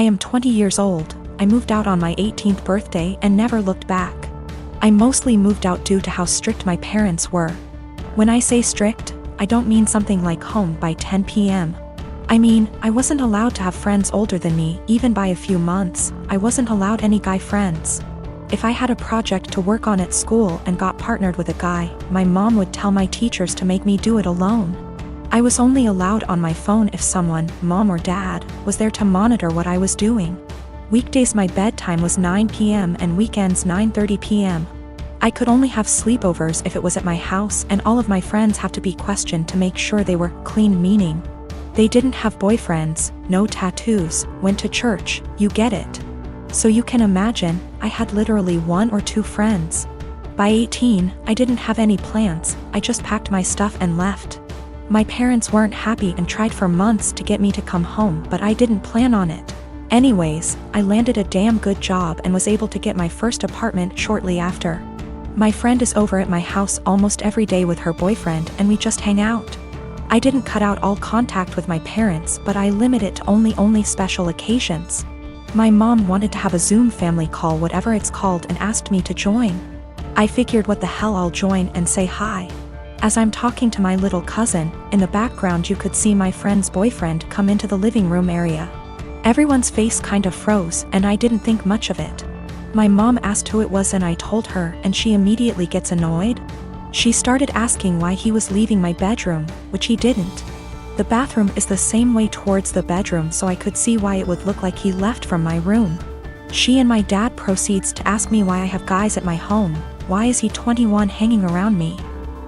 am 20 years old, I moved out on my 18th birthday and never looked back. I mostly moved out due to how strict my parents were. When I say strict, I don't mean something like home by 10 p.m. I mean, I wasn't allowed to have friends older than me, even by a few months. I wasn't allowed any guy friends. If I had a project to work on at school and got partnered with a guy, my mom would tell my teachers to make me do it alone. I was only allowed on my phone if someone, mom or dad, was there to monitor what I was doing. Weekdays my bedtime was 9 p.m. and weekends 9:30 p.m. I could only have sleepovers if it was at my house, and all of my friends have to be questioned to make sure they were clean, meaning they didn't have boyfriends, no tattoos, went to church, you get it. So you can imagine, I had literally 1 or 2 friends. By 18, I didn't have any plans, I just packed my stuff and left. My parents weren't happy and tried for months to get me to come home, but I didn't plan on it. Anyways, I landed a damn good job and was able to get my first apartment shortly after. My friend is over at my house almost every day with her boyfriend and we just hang out. I didn't cut out all contact with my parents, but I limit it to only special occasions. My mom wanted to have a Zoom family call, whatever it's called, and asked me to join. I figured what the hell, I'll join and say hi. As I'm talking to my little cousin, in the background you could see my friend's boyfriend come into the living room area. Everyone's face kind of froze and I didn't think much of it. My mom asked who it was and I told her, and she immediately gets annoyed. She started asking why he was leaving my bedroom, which he didn't. The bathroom is the same way towards the bedroom, so I could see why it would look like he left from my room. She and my dad proceeds to ask me why I have guys at my home, why is he 21 hanging around me?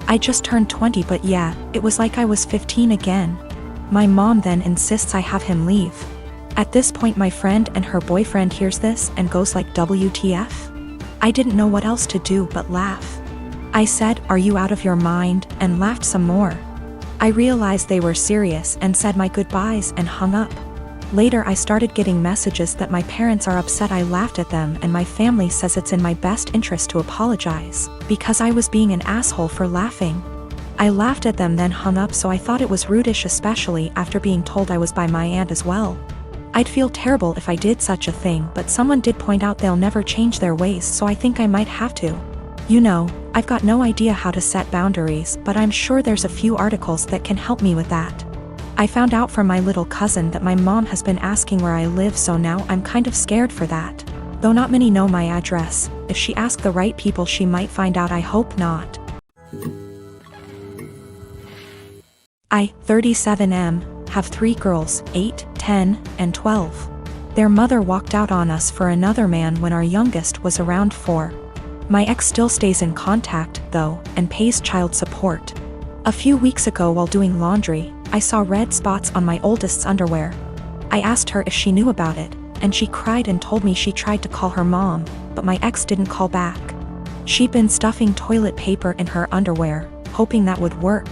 I just turned 20, but yeah, it was like I was 15 again. My mom then insists I have him leave. At this point my friend and her boyfriend hears this and goes like WTF? I didn't know what else to do but laugh. I said, "Are you out of your mind?" and laughed some more. I realized they were serious and said my goodbyes and hung up. Later I started getting messages that my parents are upset I laughed at them, and my family says it's in my best interest to apologize, because I was being an asshole for laughing. I laughed at them then hung up, so I thought it was rudish, especially after being told I was by my aunt as well. I'd feel terrible if I did such a thing, but someone did point out they'll never change their ways, so I think I might have to. You know, I've got no idea how to set boundaries, but I'm sure there's a few articles that can help me with that. I found out from my little cousin that my mom has been asking where I live, so now I'm kind of scared for that. Though not many know my address. If she asked the right people she might find out, I hope not. I, 37M, have 3 girls, 8, 10, and 12. Their mother walked out on us for another man when our youngest was around 4. My ex still stays in contact, though, and pays child support. A few weeks ago while doing laundry, I saw red spots on my oldest's underwear. I asked her if she knew about it, and she cried and told me she tried to call her mom, but my ex didn't call back. She'd been stuffing toilet paper in her underwear, hoping that would work.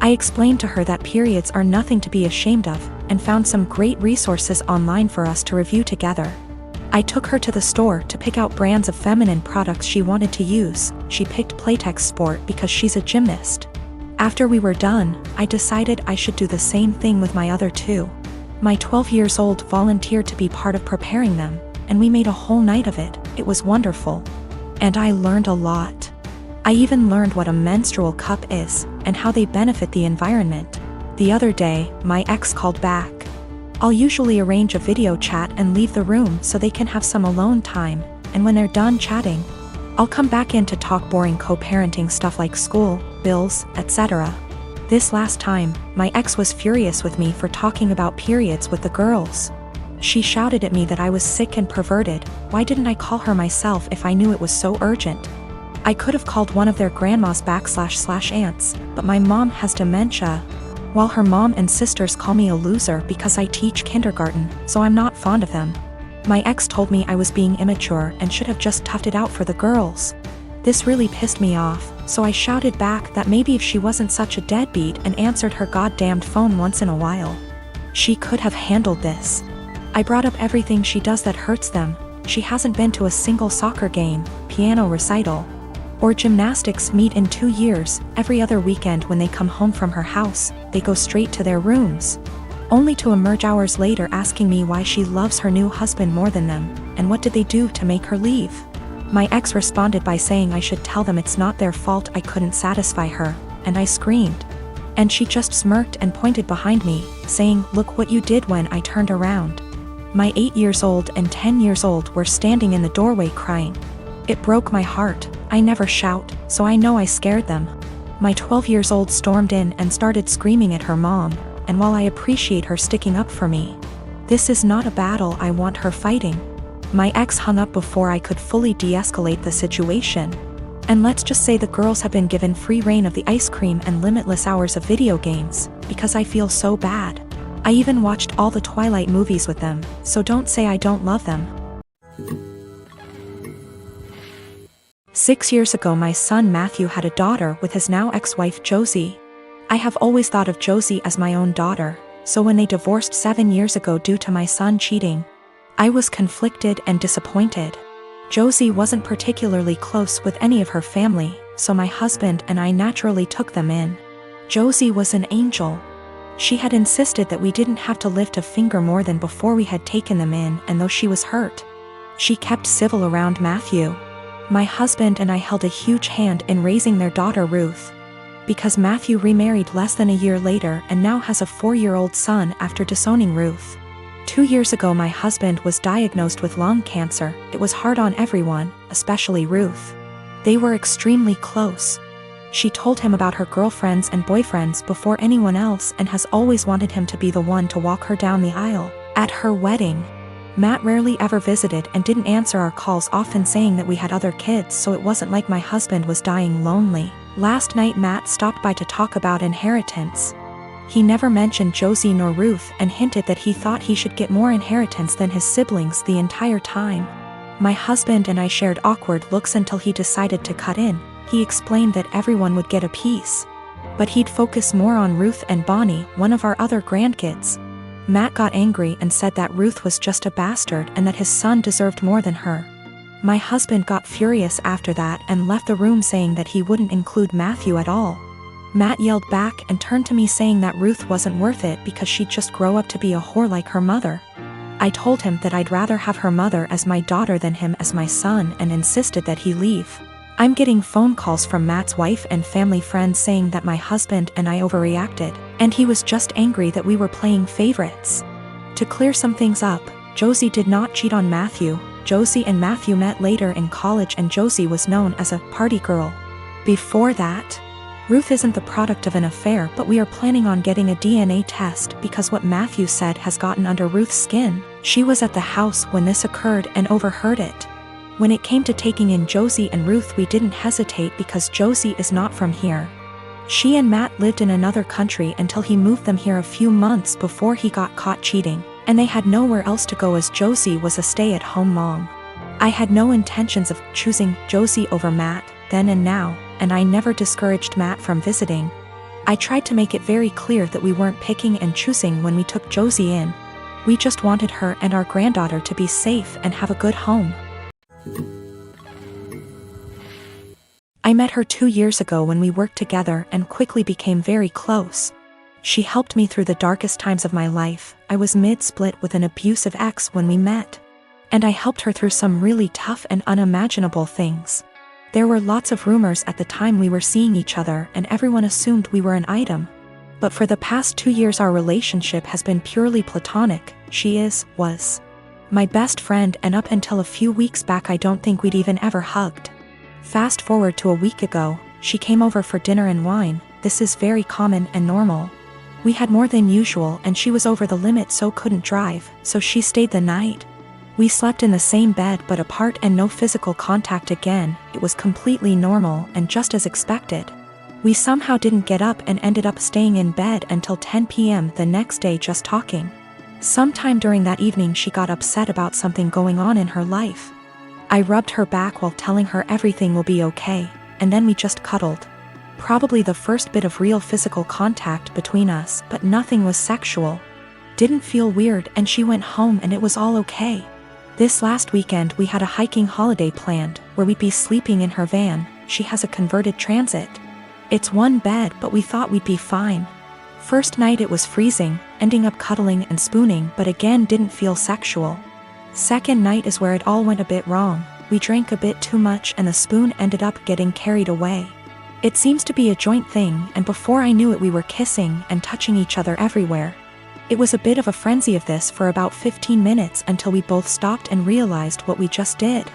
I explained to her that periods are nothing to be ashamed of, and found some great resources online for us to review together. I took her to the store to pick out brands of feminine products she wanted to use. She picked Playtex Sport because she's a gymnast. After we were done, I decided I should do the same thing with my other 2. My 12-year-old volunteered to be part of preparing them, and we made a whole night of it. It was wonderful. And I learned a lot. I even learned what a menstrual cup is, and how they benefit the environment. The other day, my ex called back. I'll usually arrange a video chat and leave the room so they can have some alone time, and when they're done chatting, I'll come back in to talk boring co-parenting stuff like school, bills, etc. This last time, my ex was furious with me for talking about periods with the girls. She shouted at me that I was sick and perverted. Why didn't I call her myself if I knew it was so urgent? I could have called one of their grandmas / aunts, but my mom has dementia, while her mom and sisters call me a loser because I teach kindergarten, so I'm not fond of them. My ex told me I was being immature and should have just toughed it out for the girls. This really pissed me off, so I shouted back that maybe if she wasn't such a deadbeat and answered her goddamned phone once in a while, she could have handled this. I brought up everything she does that hurts them. She hasn't been to a single soccer game, piano recital, or gymnastics meet in 2 years. Every other weekend when they come home from her house, they go straight to their rooms. only to emerge hours later asking me why she loves her new husband more than them, and what did they do to make her leave. My ex responded by saying I should tell them it's not their fault I couldn't satisfy her, and I screamed. And she just smirked and pointed behind me, saying, "Look what you did," when I turned around. My 8 years old and 10 years old were standing in the doorway crying. It broke my heart. I never shout, so I know I scared them. My 12 years old stormed in and started screaming at her mom, and while I appreciate her sticking up for me, this is not a battle I want her fighting. My ex hung up before I could fully de-escalate the situation. And let's just say the girls have been given free reign of the ice cream and limitless hours of video games, because I feel so bad. I even watched all the Twilight movies with them, so don't say I don't love them. 6 years ago my son Matthew had a daughter with his now ex-wife Josie. I have always thought of Josie as my own daughter, so when they divorced 7 years ago due to my son cheating, I was conflicted and disappointed. Josie wasn't particularly close with any of her family, so my husband and I naturally took them in. Josie was an angel. She had insisted that we didn't have to lift a finger more than before we had taken them in, and though she was hurt, she kept civil around Matthew. My husband and I held a huge hand in raising their daughter Ruth, because Matthew remarried less than a year later and now has a 4-year-old son after disowning Ruth. 2 years ago my husband was diagnosed with lung cancer. It was hard on everyone, especially Ruth. They were extremely close. She told him about her girlfriends and boyfriends before anyone else and has always wanted him to be the one to walk her down the aisle at her wedding. Matt rarely ever visited and didn't answer our calls, often saying that we had other kids, so it wasn't like my husband was dying lonely. Last night Matt stopped by to talk about inheritance. He never mentioned Josie nor Ruth and hinted that he thought he should get more inheritance than his siblings the entire time. My husband and I shared awkward looks until he decided to cut in. He explained that everyone would get a piece, but he'd focus more on Ruth and Bonnie, one of our other grandkids. Matt got angry and said that Ruth was just a bastard and that his son deserved more than her. My husband got furious after that and left the room saying that he wouldn't include Matthew at all. Matt yelled back and turned to me saying that Ruth wasn't worth it because she'd just grow up to be a whore like her mother. I told him that I'd rather have her mother as my daughter than him as my son and insisted that he leave. I'm getting phone calls from Matt's wife and family friends saying that my husband and I overreacted, and he was just angry that we were playing favorites. To clear some things up, Josie did not cheat on Matthew. Josie and Matthew met later in college and Josie was known as a party girl. Before that, Ruth isn't the product of an affair, but we are planning on getting a DNA test because what Matthew said has gotten under Ruth's skin. She was at the house when this occurred and overheard it. When it came to taking in Josie and Ruth, we didn't hesitate because Josie is not from here. She and Matt lived in another country until he moved them here a few months before he got caught cheating, and they had nowhere else to go as Josie was a stay-at-home mom. I had no intentions of choosing Josie over Matt then and now, and I never discouraged Matt from visiting. I tried to make it very clear that we weren't picking and choosing when we took Josie in. We just wanted her and our granddaughter to be safe and have a good home. I met her 2 years ago when we worked together and quickly became very close. She helped me through the darkest times of my life. I was mid-split with an abusive ex when we met, and I helped her through some really tough and unimaginable things. There were lots of rumors at the time we were seeing each other and everyone assumed we were an item. But for the past 2 years our relationship has been purely platonic. She was my best friend, and up until a few weeks back I don't think we'd even ever hugged. Fast forward to a week ago, she came over for dinner and wine. This is very common and normal. We had more than usual and she was over the limit so couldn't drive, so she stayed the night. We slept in the same bed but apart and no physical contact again. It was completely normal and just as expected. We somehow didn't get up and ended up staying in bed until 10 p.m. the next day just talking. Sometime during that evening she got upset about something going on in her life. I rubbed her back while telling her everything will be okay, and then we just cuddled. Probably the first bit of real physical contact between us, but nothing was sexual. Didn't feel weird and she went home and it was all okay. This last weekend we had a hiking holiday planned, where we'd be sleeping in her van. She has a converted Transit. It's one bed but we thought we'd be fine. First night it was freezing, ending up cuddling and spooning, but again didn't feel sexual. Second night is where it all went a bit wrong. We drank a bit too much and the spoon ended up getting carried away. It seems to be a joint thing, and before I knew it we were kissing and touching each other everywhere. It was a bit of a frenzy of this for about 15 minutes until we both stopped and realized what we just did.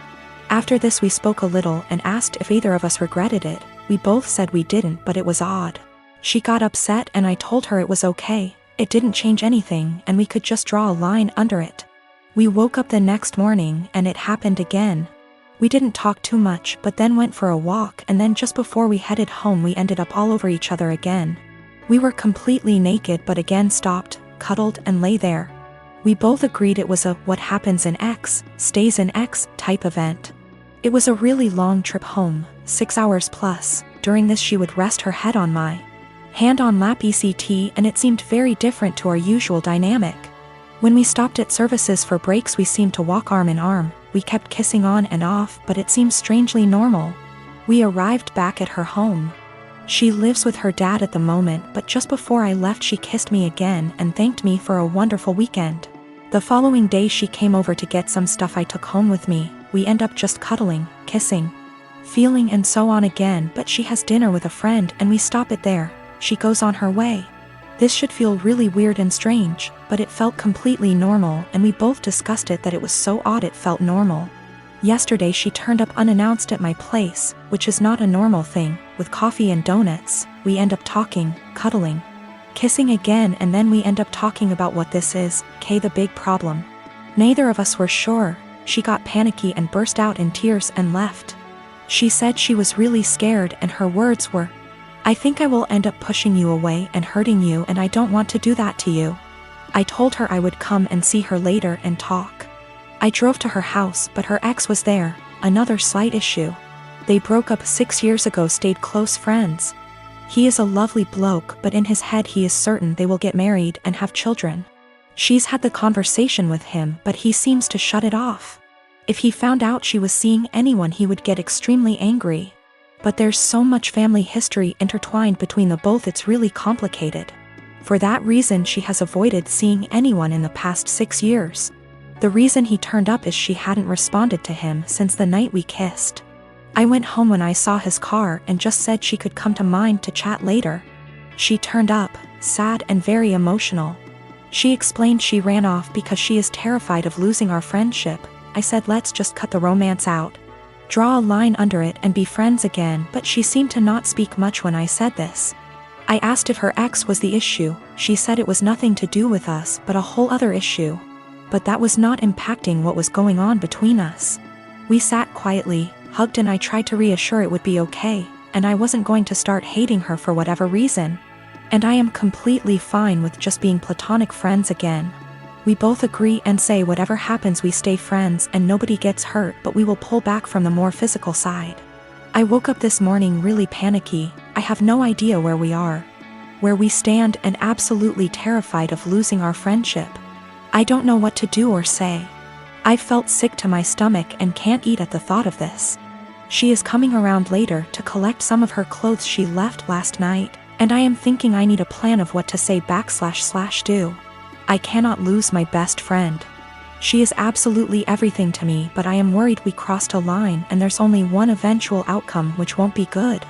After this we spoke a little and asked if either of us regretted it. We both said we didn't, but it was odd. She got upset and I told her it was okay, it didn't change anything and we could just draw a line under it. We woke up the next morning and it happened again. We didn't talk too much but then went for a walk, and then just before we headed home we ended up all over each other again. We were completely naked but again stopped, cuddled and lay there. We both agreed it was a what happens in X, stays in X type event. It was a really long trip home, 6 hours plus. During this she would rest her head on my hand on lap ECT, and it seemed very different to our usual dynamic. When we stopped at services for breaks we seemed to walk arm in arm. We kept kissing on and off, but it seemed strangely normal. We arrived back at her home. She lives with her dad at the moment, but just before I left she kissed me again and thanked me for a wonderful weekend. The following day she came over to get some stuff I took home with me. We end up just cuddling, kissing, feeling and so on again, but she has dinner with a friend and we stop it there. She goes on her way. This should feel really weird and strange, but it felt completely normal, and we both discussed it that it was so odd it felt normal. Yesterday she turned up unannounced at my place, which is not a normal thing, with coffee and donuts. We end up talking, cuddling, kissing again, and then we end up talking about what this is, the big problem. Neither of us were sure. She got panicky and burst out in tears and left. She said she was really scared and her words were, "I think I will end up pushing you away and hurting you, and I don't want to do that to you." I told her I would come and see her later and talk. I drove to her house, but her ex was there, another slight issue. They broke up 6 years ago, stayed close friends. He is a lovely bloke, but in his head he is certain they will get married and have children. She's had the conversation with him, but he seems to shut it off. If he found out she was seeing anyone he would get extremely angry. But there's so much family history intertwined between the both, it's really complicated. For that reason she has avoided seeing anyone in the past 6 years. The reason he turned up is she hadn't responded to him since the night we kissed. I went home when I saw his car and just said she could come to mine to chat later. She turned up, sad and very emotional. She explained she ran off because she is terrified of losing our friendship. I said let's just cut the romance out, draw a line under it and be friends again, but she seemed to not speak much when I said this. I asked if her ex was the issue. She said it was nothing to do with us but a whole other issue. But that was not impacting what was going on between us. We sat quietly, hugged, and I tried to reassure it would be okay, and I wasn't going to start hating her for whatever reason. And I am completely fine with just being platonic friends again. We both agree and say whatever happens we stay friends and nobody gets hurt, but we will pull back from the more physical side. I woke up this morning really panicky. I have no idea where we are, where we stand, and absolutely terrified of losing our friendship. I don't know what to do or say. I felt sick to my stomach and can't eat at the thought of this. She is coming around later to collect some of her clothes she left last night, and I am thinking I need a plan of what to say / do. I cannot lose my best friend. She is absolutely everything to me, but I am worried we crossed a line and there's only one eventual outcome, which won't be good.